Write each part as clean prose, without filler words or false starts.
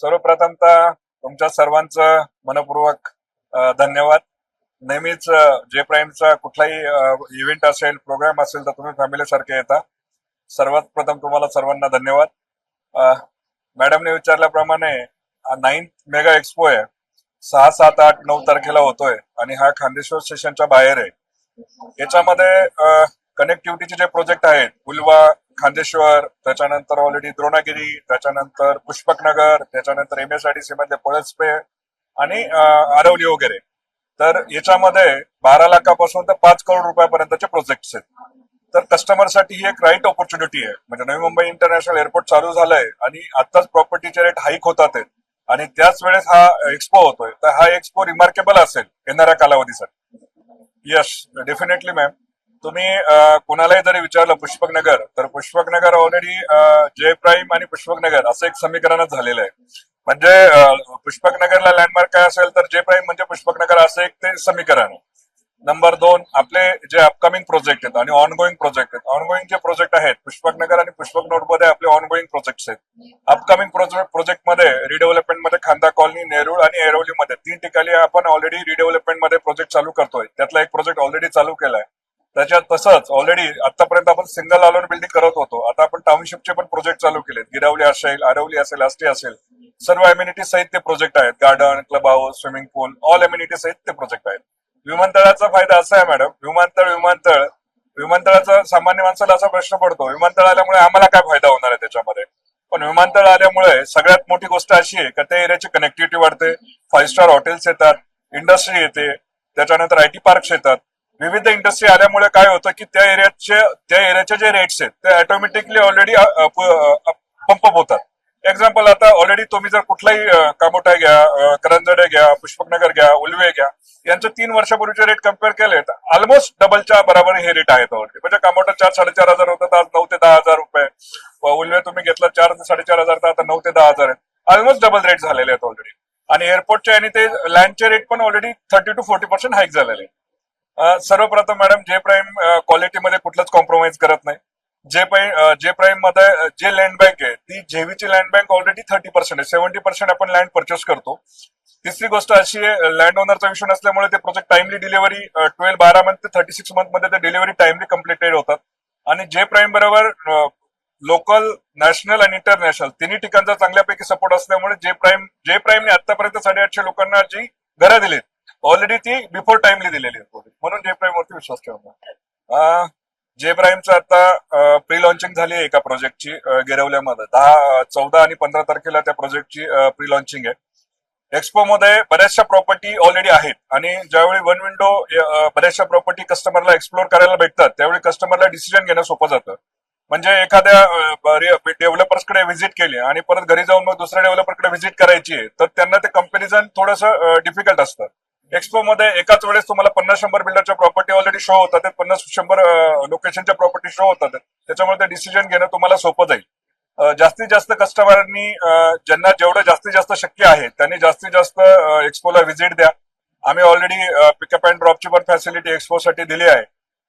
सर्वप्रथमतः तुमच्या सर्वांचं मनपूर्वक धन्यवाद. नेहमीच जे प्राईमचा कुठलाही इव्हेंट असेल, प्रोग्राम असेल तर तुम्ही फॅमिली सारखे येता. सर्वात प्रथम तुम्हाला सर्वांना धन्यवाद. मॅडमने विचारल्याप्रमाणे 9th मेगा एक्सपो आहे, 6, 7, 8, 9 तारखेला होतोय आणि हा खांदेश्वर स्टेशनच्या बाहेर आहे. याच्यामध्ये कनेक्टिव्हिटीचे जे प्रोजेक्ट आहेत, उल्वा, खांदेश्वर, त्याच्यानंतर ऑलरेडी द्रोणागिरी, त्याच्यानंतर पुष्पकनगर, त्याच्यानंतर MSIDC मध्ये पळसपे आणि आरवली वगैरे. तर याच्यामध्ये 12 लाखापासून तर 5 करोड रुपयापर्यंतचे प्रोजेक्ट्स आहेत. तर कस्टमरसाठी ही एक राईट ऑपॉर्च्युनिटी आहे. म्हणजे नवी मुंबई इंटरनॅशनल एअरपोर्ट चालू झालंय आणि आताच प्रॉपर्टीचे रेट हाईक होतात आहेत आणि त्याच वेळेस हा एक्सपो होतोय. तर हा एक्सपो रिमार्केबल असेल येणाऱ्या कालावधीसाठी. Yes, definitely ma'am. तुम्ही कोणालाही जरी विचारलं पुष्पकनगर, तर पुष्पकनगर ऑलरेडी जे प्राईम आणि पुष्पकनगर असं एक समीकरणच झालेलं आहे. म्हणजे पुष्पकनगरला लँडमार्क काय असेल तर जे प्राईम म्हणजे पुष्पकनगर असं एक ते समीकरण आहे. नंबर 2, आपले जे अपकमिंग प्रोजेक्ट आहेत आणि ऑनगोईंग प्रोजेक्ट आहेत. ऑनगोईंग जे प्रोजेक्ट आहेत पुष्पकनगर आणि पुष्पक मध्ये आपले ऑनगोईंग प्रोजेक्ट आहेत. अपकमिंग प्रोजेक्ट मध्ये रिडेव्हलपमेंट मध्ये खांदा कॉलनी, नेरूळ आणि ऐरोलीमध्ये 3 ठिकाणी आपण ऑलरेडी रिडेव्हलपमेंट मध्ये प्रोजेक्ट चालू करतोय. त्यातला एक प्रोजेक्ट ऑलरेडी चालू केलाय. त्याच्यात तसंच ऑलरेडी आतापर्यंत आपण सिंगल अलॉन बिल्डिंग करत होतो. आता आपण टाउनशिपचे पण प्रोजेक्ट चालू केलेत. गिरावली असेल, आरवली असेल, आष्टी असेल, सर्व एम्युनिटी सहित ते प्रोजेक्ट आहेत. गार्डन, क्लब हाऊस, स्विमिंग पूल, ऑल एम्युनिटी सहित ते प्रोजेक्ट आहेत. विमानतळाचा फायदा असा आहे मॅडम, विमानतळाचा सामान्य माणसाला असा प्रश्न पडतो, विमानतळ आल्यामुळे आम्हाला काय फायदा होणार आहे त्याच्यामध्ये. पण विमानतळ आल्यामुळे सगळ्यात मोठी गोष्ट अशी आहे का त्या एरियाची कनेक्टिव्हिटी वाढते, 5 स्टार हॉटेल्स येतात, इंडस्ट्री येते, त्याच्यानंतर IT पार्क्स येतात. विविध इंडस्ट्री आल्यामुळे काय होतं की त्या एरियाचे जे रेट्स आहेत ते ऑटोमॅटिकली ऑलरेडी पंपअप होतात. एक्झाम्पल, आता ऑलरेडी तुम्ही जर कुठलाही कामोठा घ्या, करंजडे घ्या, पुष्पकनगर घ्या, उल्वे घ्या, यांचे 3 वर्षापूर्वीचे रेट कम्पेअर केले तर ऑलमोस्ट डबलच्या बरोबर हे रेट आहेत ऑलरेडी. म्हणजे कामोठा 4-4.5 हजार होतात, आज 9 ते 10 हजार रुपये. उल्वे तुम्ही घेतला 4 ते 4.5 हजार, तर आता 9 ते 10 हजार आहेत. ऑलमोस्ट डबल रेट झालेले आहेत ऑलरेडी. आणि एअरपोर्टचे आणि ते लँडचे रेट पण ऑलरेडी 30 to 40% हाईक झालेले आहेत. सर्वप्रथम मॅडम, जे प्राईम क्वालिटीमध्ये कुठलंच कॉम्प्रोमाइज करत नाही. जे प्राईम मध्ये जे लँड बँक आहे ती जेवीची लँड बँक ऑलरेडी 30% आहे. 70% आपण लँड परचेस करतो. तिसरी गोष्ट अशी आहे, लँड ओनरचा विषय नसल्यामुळे ते प्रोजेक्ट टाइमली डिलिव्हरी 12 मंथ ते 36 मंथ मध्ये ते डिलिव्हरी टाइमली कम्प्लिटेड होतात. आणि जे प्राईम बरोबर लोकल, नॅशनल आणि इंटरनॅशनल तिन्ही ठिकाणचा चांगल्यापैकी सपोर्ट असल्यामुळे जे प्राईमने आतापर्यंत 850 लोकांना जी घरं दिलीत ऑलरेडी ती बिफोर टाइमली दिलेली आहे. म्हणून जे प्राईम वरती विश्वास ठेवणार. जे प्राईमचं आता प्री लॉन्चिंग झाली आहे एका प्रोजेक्टची गिरवल्यामध्ये. 14 आणि 15 तारखेला त्या प्रोजेक्टची प्री लॉन्चिंग आहे. एक्सपो मध्ये बऱ्याचशा प्रॉपर्टी ऑलरेडी आहेत आणि ज्यावेळी वन विंडो बऱ्याचशा प्रॉपर्टी कस्टमरला एक्सप्लोर करायला भेटतात त्यावेळी कस्टमरला डिसिजन घेणं सोपं जातं. म्हणजे एखाद्या डेव्हलपर्सकडे व्हिजिट केली आणि परत घरी जाऊन मग दुसऱ्या डेव्हलपरकडे व्हिजिट करायची आहे तर त्यांना ते कम्पॅरिझन थोडंसं डिफिकल्ट असतं. एक्सपो मध्ये एकाच वेळेस तुम्हाला 50-100 बिल्डरच्या प्रॉपर्टी ऑलरेडी शो होतात, 50-100 लोकेशनच्या प्रॉपर्टी शो होतात. त्याच्यामुळे ते डिसिजन घेणं तुम्हाला सोपं जाईल. जास्तीत जास्त कस्टमरांनी ज्यांना जेवढं जास्तीत जास्त शक्य आहे त्यांनी जास्तीत जास्त एक्सपोला व्हिजिट द्या. आम्ही ऑलरेडी पिकअप अँड ड्रॉपची पण फॅसिलिटी एक्सपोसाठी दिली आहे.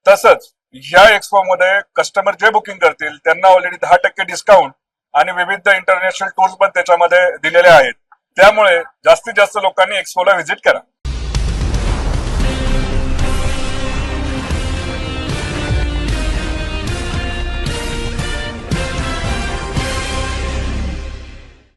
तसंच ह्या एक्सपो मध्ये कस्टमर जे बुकिंग करतील त्यांना ऑलरेडी 10% डिस्काउंट आणि विविध इंटरनॅशनल टूर्स पण त्याच्यामध्ये दिलेले आहेत. त्यामुळे जास्तीत जास्त लोकांनी एक्सपोला व्हिजिट करा.